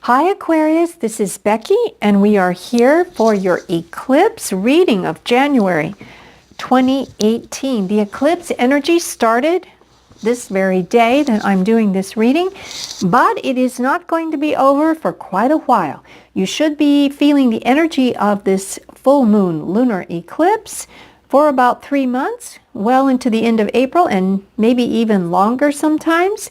Hi Aquarius, this is Becky and we are here for your eclipse reading of January 2018. The eclipse energy started this very day that I'm doing this reading, but it is not going to be over for quite a while. You should be feeling the energy of this full moon lunar eclipse for about 3 months, well into the end of April and maybe even longer sometimes.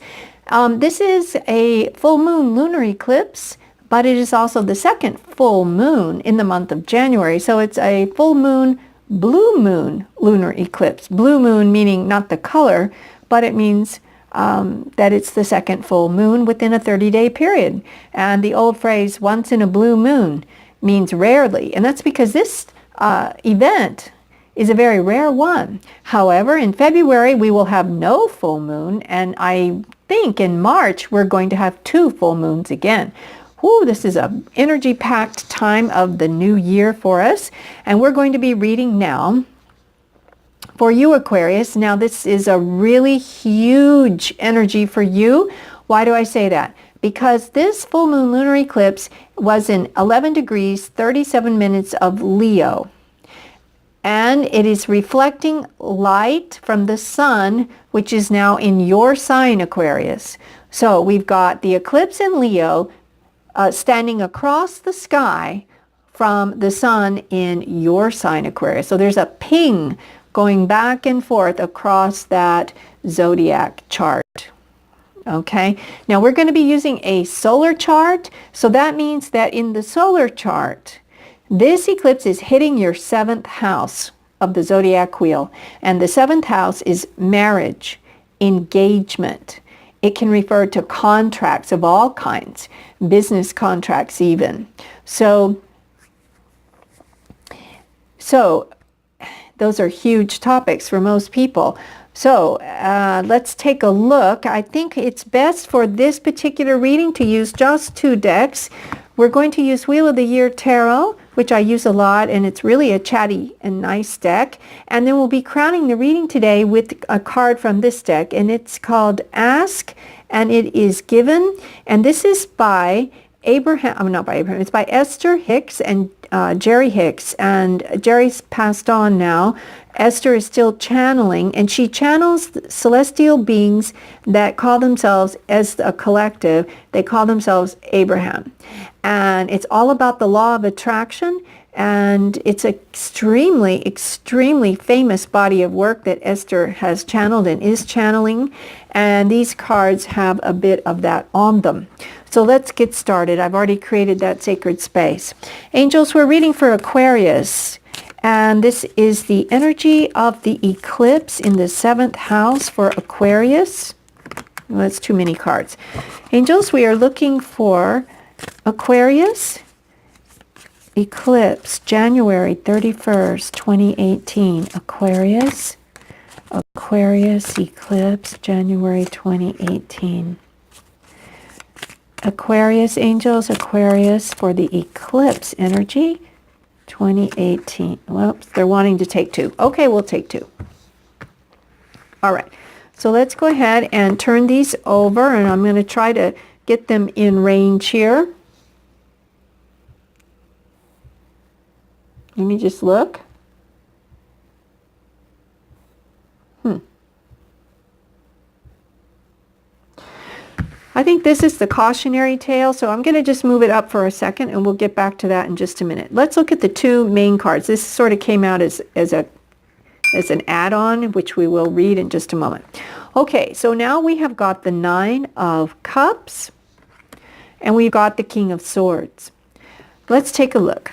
This is a full moon lunar eclipse, but it is also the second full moon in the month of January. So it's a full moon, blue moon lunar eclipse. Blue moon meaning not the color, but it means that it's the second full moon within a 30-day period. And the old phrase, once in a blue moon, means rarely. And that's because this event is a very rare one. However, in February, we will have no full moon, and I think in March, we're going to have 2 full moons again. Whew, this is an energy-packed time of the new year for us, and we're going to be reading now for you, Aquarius. Now, this is a really huge energy for you. Why do I say that? Because this full moon lunar eclipse was in 11 degrees, 37 minutes of Leo. And it is reflecting light from the sun, which is now in your sign, Aquarius. So we've got the eclipse in Leo standing across the sky from the sun in your sign, Aquarius. So there's a ping going back and forth across that zodiac chart. Okay, now we're going to be using a solar chart. So that means that in the solar chart, this eclipse is hitting your 7th house of the zodiac wheel. And the 7th house is marriage, engagement. It can refer to contracts of all kinds, business contracts even. So those are huge topics for most people. So let's take a look. I think it's best for this particular reading to use just 2 decks. We're going to use Wheel of the Year Tarot, which I use a lot, and it's really a chatty and nice deck. And then we'll be crowning the reading today with a card from this deck, and it's called Ask, and it is Given. And this is by it's by Esther Hicks and Jerry Hicks. And Jerry's passed on now. Esther is still channeling, and she channels celestial beings that call themselves, as a collective, they call themselves Abraham. And it's all about the law of attraction, and it's an extremely, extremely famous body of work that Esther has channeled and is channeling, and these cards have a bit of that on them. So let's get started. I've already created that sacred space. Angels, we're reading for Aquarius. And this is the energy of the eclipse in the 7th house for Aquarius. Well, that's too many cards. Angels, we are looking for Aquarius eclipse, January 31st, 2018. Aquarius eclipse, January 2018. Aquarius, angels, Aquarius for the eclipse energy. 2018. Whoops, they're wanting to take 2. Okay, we'll take 2. All right, so let's go ahead and turn these over, and I'm going to try to get them in range here. Let me just look. I think this is the cautionary tale, so I'm going to just move it up for a second, and we'll get back to that in just a minute. Let's look at the 2 main cards. This sort of came out as an add-on, which we will read in just a moment. Okay, so now we have got the 9 of Cups, and we've got the King of Swords. Let's take a look.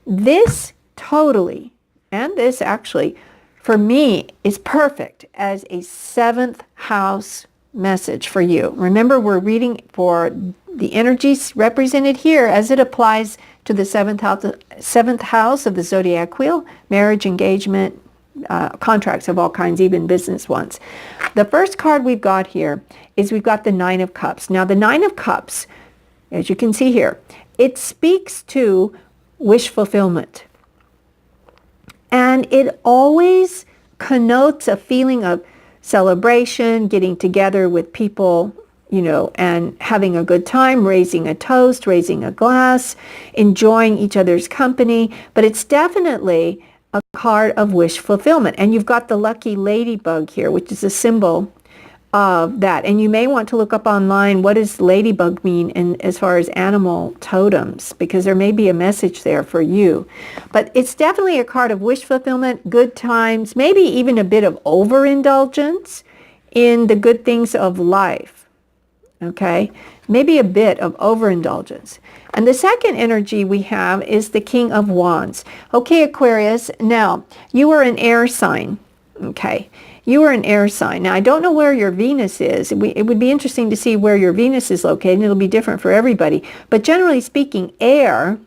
This totally, and this actually, for me, is perfect as a 7th house message for you. Remember, we're reading for the energies represented here as it applies to the 7th house of the zodiac wheel, marriage, engagement, contracts of all kinds, even business ones. The first card we've got here is we've got the 9 of Cups. Now, the 9 of Cups, as you can see here, it speaks to wish fulfillment. And it always connotes a feeling of celebration, getting together with people and having a good time, raising a toast, raising a glass, enjoying each other's company. But it's definitely a card of wish fulfillment. And you've got the lucky ladybug here, which is a symbol of that. And you may want to look up online, what does ladybug mean as far as animal totems, because there may be a message there for you. But it's definitely a card of wish fulfillment, good times, maybe even a bit of overindulgence in the good things of life. Okay, maybe a bit of overindulgence. And the second energy we have is the King of Wands. Okay, Aquarius, now you are an air sign. Okay, you are an air sign. Now, I don't know where your Venus is. It would be interesting to see where your Venus is located. It'll be different for everybody. But generally speaking, air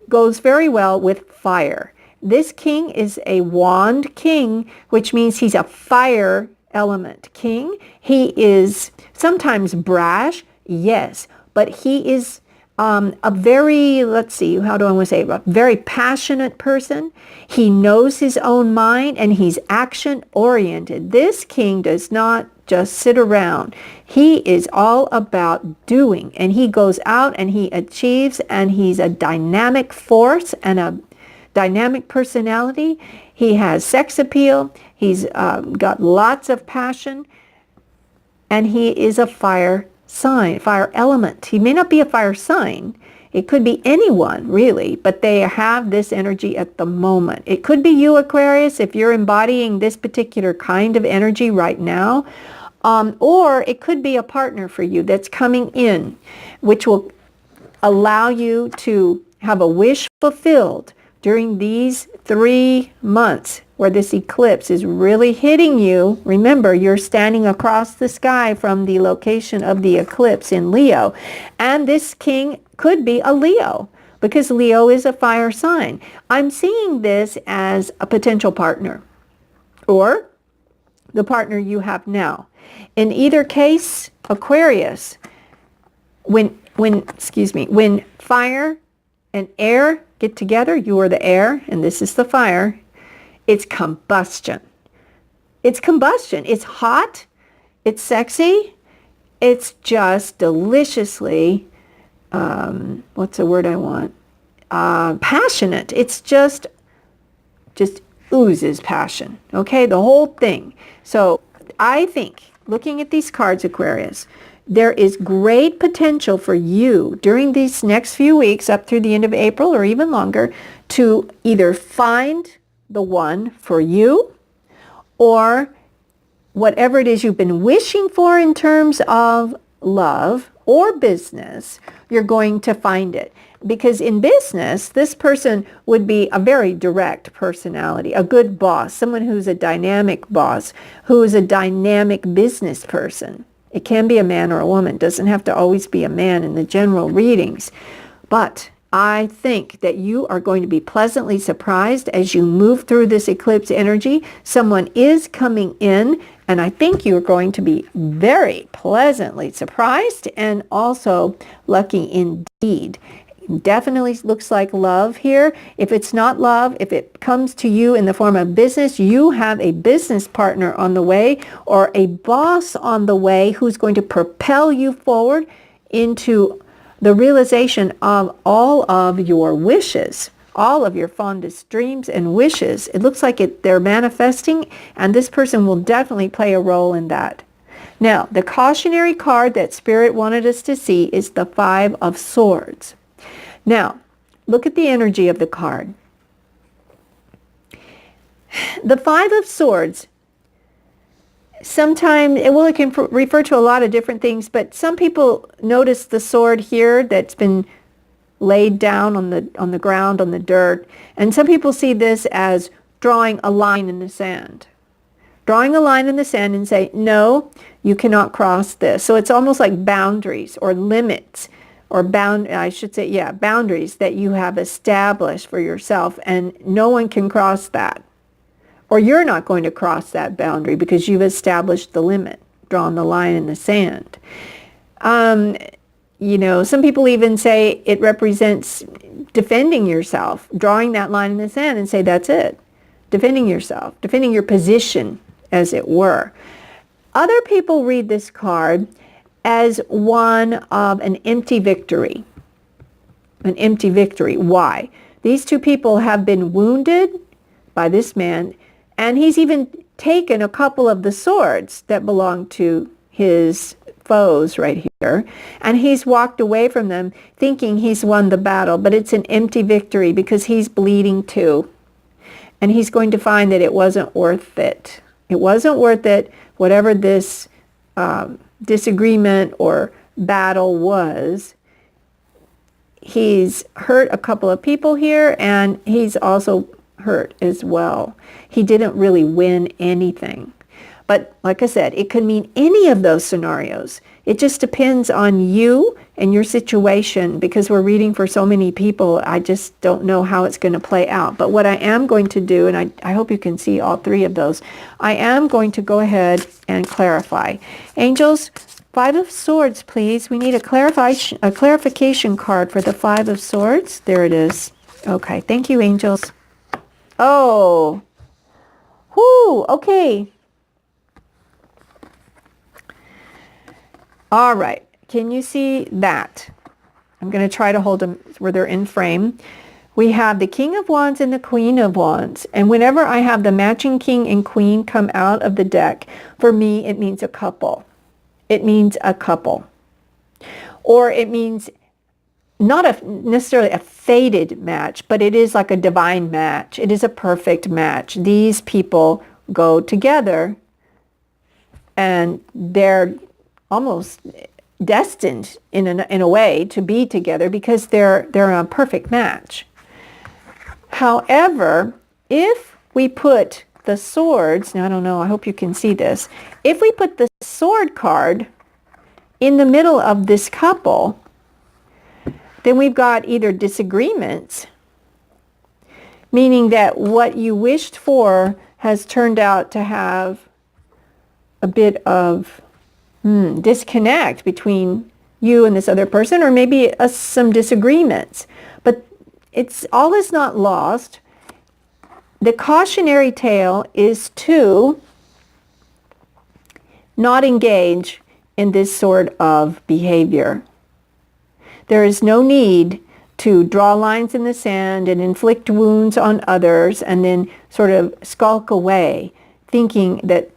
goes very well with fire. This king is a wand king, which means he's a fire element king. He is sometimes brash, yes, but he is a very, let's see, how do I want to say, a very passionate person. He knows his own mind and he's action oriented. This king does not just sit around. He is all about doing, and he goes out and he achieves, and he's a dynamic force and a dynamic personality. He has sex appeal. He's got lots of passion, and he is a fire sign, fire element. He may not be a fire sign. It could be anyone, really, but they have this energy at the moment. It could be you, Aquarius, if you're embodying this particular kind of energy right now, or it could be a partner for you that's coming in, which will allow you to have a wish fulfilled during these 3 months where this eclipse is really hitting you. Remember, you're standing across the sky from the location of the eclipse in Leo. And this king could be a Leo, because Leo is a fire sign. I'm seeing this as a potential partner, or the partner you have now. In either case, Aquarius, when fire and air get together, you are the air and this is the fire. It's combustion. It's combustion. It's hot. It's sexy. It's just deliciously, what's the word I want? Passionate. It's just oozes passion. Okay, the whole thing. So I think, looking at these cards, Aquarius, there is great potential for you during these next few weeks up through the end of April or even longer to either find the one for you, or whatever it is you've been wishing for in terms of love or business, you're going to find it. Because in business, this person would be a very direct personality, a good boss, someone who's a dynamic boss, who is a dynamic business person. It can be a man or a woman. It doesn't have to always be a man in the general readings. But I think that you are going to be pleasantly surprised as you move through this eclipse energy. Someone is coming in, and I think you're going to be very pleasantly surprised and also lucky indeed. Definitely looks like love here. If it's not love, if it comes to you in the form of business, you have a business partner on the way or a boss on the way who's going to propel you forward into the realization of all of your wishes, all of your fondest dreams and wishes. It looks like they're manifesting, and this person will definitely play a role in that. Now, the cautionary card that Spirit wanted us to see is the Five of Swords. Now, look at the energy of the card. The Five of Swords, sometimes, well, it can refer to a lot of different things, but some people notice the sword here that's been laid down on the ground, on the dirt, and some people see this as drawing a line in the sand. Drawing a line in the sand and say, no, you cannot cross this. So it's almost like boundaries or limits, or boundaries that you have established for yourself, and no one can cross that. Or you're not going to cross that boundary because you've established the limit, drawn the line in the sand. Some people even say it represents defending yourself, drawing that line in the sand and say, that's it. Defending yourself, defending your position, as it were. Other people read this card as one of an empty victory. An empty victory. Why? These two people have been wounded by this man, and he's even taken a couple of the swords that belong to his foes right here, and he's walked away from them thinking he's won the battle, but it's an empty victory because he's bleeding too. And he's going to find that it wasn't worth it. It wasn't worth it, whatever this disagreement or battle was. He's hurt a couple of people here, and he's also hurt as well. He didn't really win anything. But like I said, it could mean any of those scenarios. It just depends on you and your situation, because we're reading for so many people. I just don't know how it's going to play out. But what I am going to do, and I hope you can see all three of those, I am going to go ahead and clarify. Angels, Five of Swords, please. We need a clarification card for the Five of Swords. There it is. Okay, thank you, angels. Oh, whoo, okay. All right, can you see that? I'm going to try to hold them where they're in frame. We have the King of Wands and the Queen of Wands. And whenever I have the matching King and Queen come out of the deck, for me, it means a couple. It means a couple. Or it means not necessarily a fated match, but it is like a divine match. It is a perfect match. These people go together, and they're almost destined in a way to be together because they're a perfect match. However, if we put the swords, now I don't know, I hope you can see this. If we put the sword card in the middle of this couple, then we've got either disagreements, meaning that what you wished for has turned out to have a bit of disconnect between you and this other person, or maybe some disagreements. But all is not lost. The cautionary tale is to not engage in this sort of behavior. There is no need to draw lines in the sand and inflict wounds on others and then sort of skulk away thinking that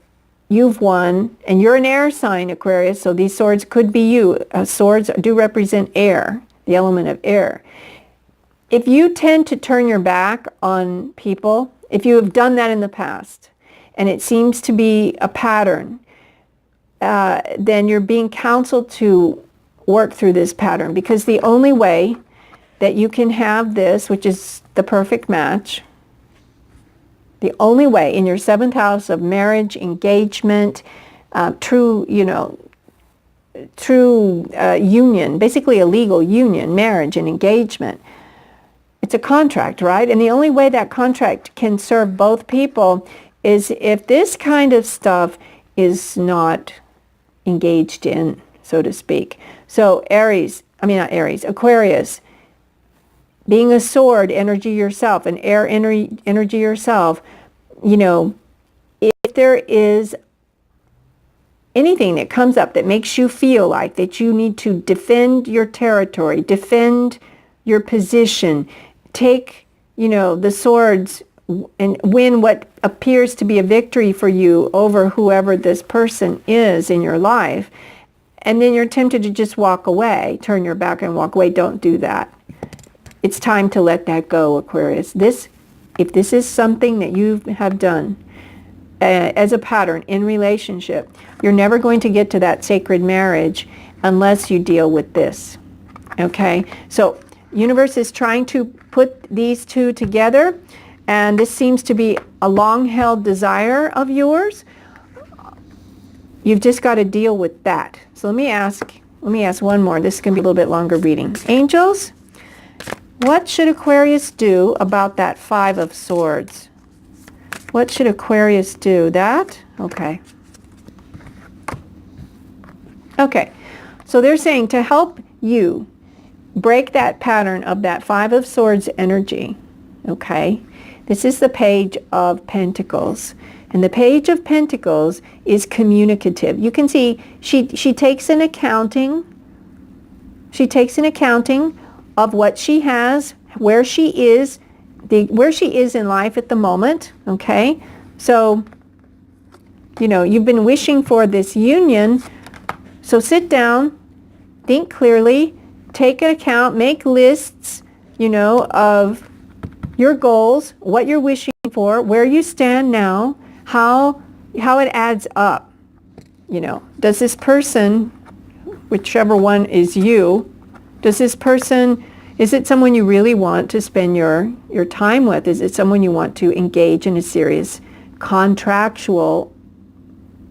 you've won, and you're an air sign, Aquarius, so these swords could be you. Swords do represent air, the element of air. If you tend to turn your back on people, if you have done that in the past, and it seems to be a pattern, then you're being counseled to work through this pattern, because the only way that you can have this, which is the perfect match, the only way in your seventh house of marriage, engagement, true union, basically a legal union, marriage and engagement. It's a contract, right? And the only way that contract can serve both people is if this kind of stuff is not engaged in, so to speak. So Aquarius, being a sword energy yourself, an air energy yourself, if there is anything that comes up that makes you feel like that you need to defend your territory, defend your position, take, the swords and win what appears to be a victory for you over whoever this person is in your life, and then you're tempted to just walk away, turn your back and walk away, don't do that. It's time to let that go, Aquarius. If this is something that you have done as a pattern in relationship, you're never going to get to that sacred marriage unless you deal with this. Okay? So, universe is trying to put these two together, and this seems to be a long-held desire of yours. You've just got to deal with that. So let me ask one more. This is going to be a little bit longer reading. Angels, what should Aquarius do about that Five of Swords? What should Aquarius do? That? Okay. Okay. So they're saying to help you break that pattern of that Five of Swords energy. Okay. This is the Page of Pentacles. And the Page of Pentacles is communicative. You can see she takes an accounting. She takes an accounting of what she has, where she is, where she is in life at the moment, okay? So, you know, you've been wishing for this union. So sit down, think clearly, take an account, make lists, you know, of your goals, what you're wishing for, where you stand now, how it adds up. You know, does this person, whichever one is you, does this person, is it someone you really want to spend your time with? Is it someone you want to engage in a serious contractual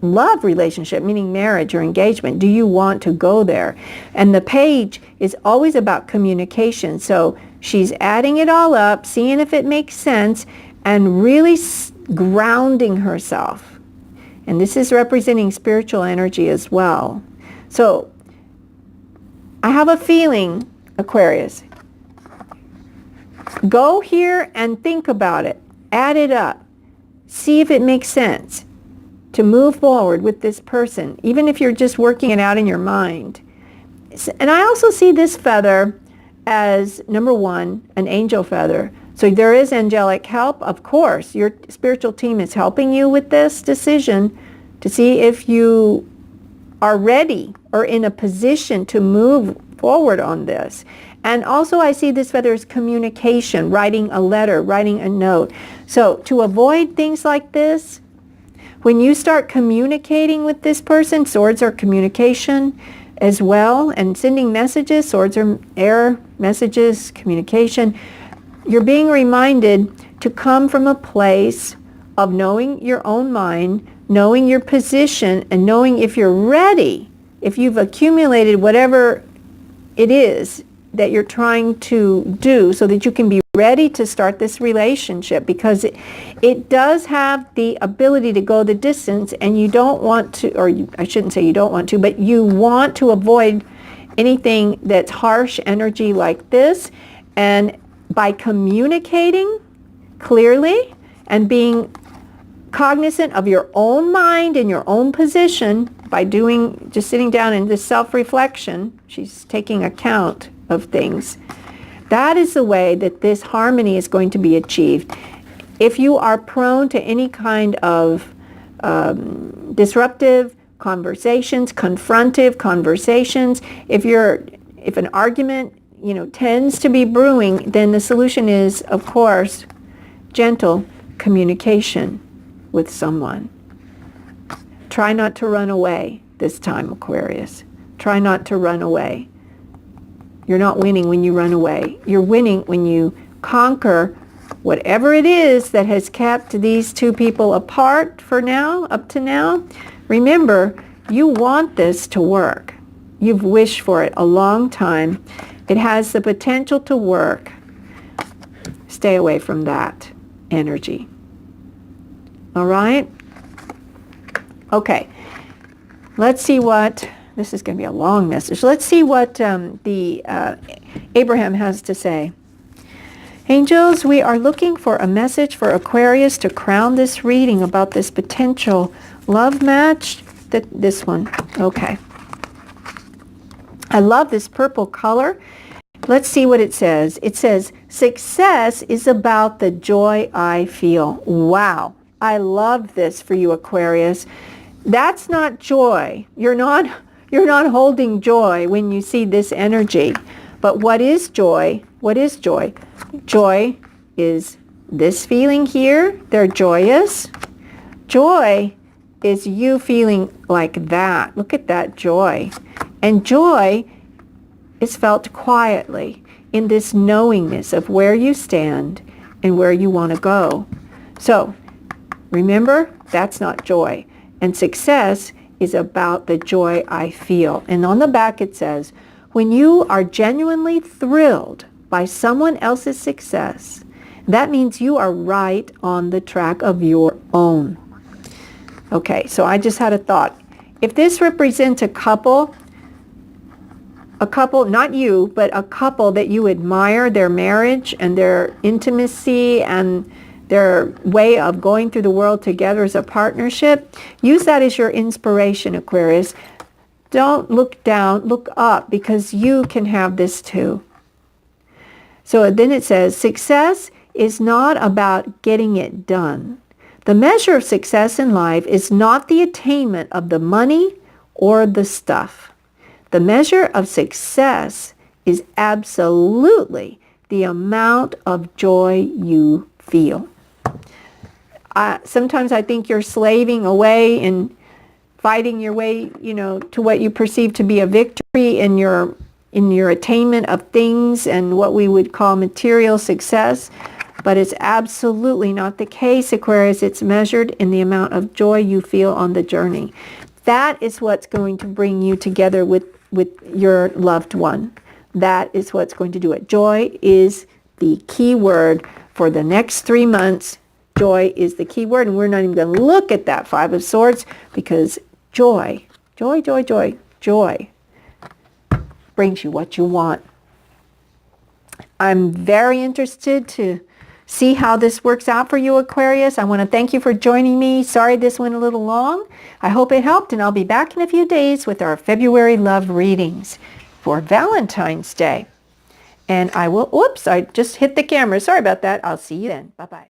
love relationship, meaning marriage or engagement? Do you want to go there? And the page is always about communication. So she's adding it all up, seeing if it makes sense, and really grounding herself. And this is representing spiritual energy as well. So I have a feeling, Aquarius, go here and think about it. Add it up. See if it makes sense to move forward with this person, even if you're just working it out in your mind. And I also see this feather as, number one, an angel feather. So there is angelic help. Of course, your spiritual team is helping you with this decision to see if you are ready or in a position to move forward on this. And also I see this feather as communication, writing a letter, writing a note. So to avoid things like this, when you start communicating with this person, swords are communication as well, and sending messages, swords are air, messages, communication, you're being reminded to come from a place of knowing your own mind, knowing your position, and knowing if you're ready, if you've accumulated whatever it is that you're trying to do so that you can be ready to start this relationship, because it does have the ability to go the distance, and you don't want to, or I shouldn't say you don't want to, but you want to avoid anything that's harsh energy like this. And by communicating clearly and being cognizant of your own mind and your own position, by doing, just sitting down in this self-reflection, she's taking account of things. That is the way that this harmony is going to be achieved. If you are prone to any kind of disruptive conversations, confrontive conversations, if an argument, you know, tends to be brewing, then the solution is, of course, gentle communication with someone. Try not to run away this time, Aquarius. Try not to run away. You're not winning when you run away. You're winning when you conquer whatever it is that has kept these two people apart for now, up to now. Remember, you want this to work. You've wished for it a long time. It has the potential to work. Stay away from that energy. All right? Okay. Let's see what, this is going to be a long message. Let's see what Abraham has to say. Angels, we are looking for a message for Aquarius to crown this reading about this potential love match. This one. Okay. I love this purple color. Let's see what it says. It says, success is about the joy I feel. Wow. I love this for you, Aquarius. That's not joy. You're not holding joy when you see this energy. But what is joy? What is joy? Joy is this feeling here. They're joyous. Joy is you feeling like that. Look at that joy. And joy is felt quietly in this knowingness of where you stand and where you want to go. So remember, that's not joy. And success is about the joy I feel. And on the back it says, when you are genuinely thrilled by someone else's success, that means you are right on the track of your own. Okay, so I just had a thought. If this represents a couple, not you, but a couple that you admire their marriage and their intimacy and their way of going through the world together as a partnership. Use that as your inspiration, Aquarius. Don't look down, look up, because you can have this too. So then it says, success is not about getting it done. The measure of success in life is not the attainment of the money or the stuff. The measure of success is absolutely the amount of joy you feel. Sometimes I think you're slaving away and fighting your way, to what you perceive to be a victory in your attainment of things and what we would call material success. But it's absolutely not the case, Aquarius. It's measured in the amount of joy you feel on the journey. That is what's going to bring you together with your loved one. That is what's going to do it. Joy is the key word for the next 3 months. Joy is the key word, and we're not even going to look at that Five of Swords, because joy brings you what you want. I'm very interested to see how this works out for you, Aquarius. I want to thank you for joining me. Sorry this went a little long. I hope it helped, and I'll be back in a few days with our February love readings for Valentine's Day. And I will, I just hit the camera. Sorry about that. I'll see you then. Bye-bye.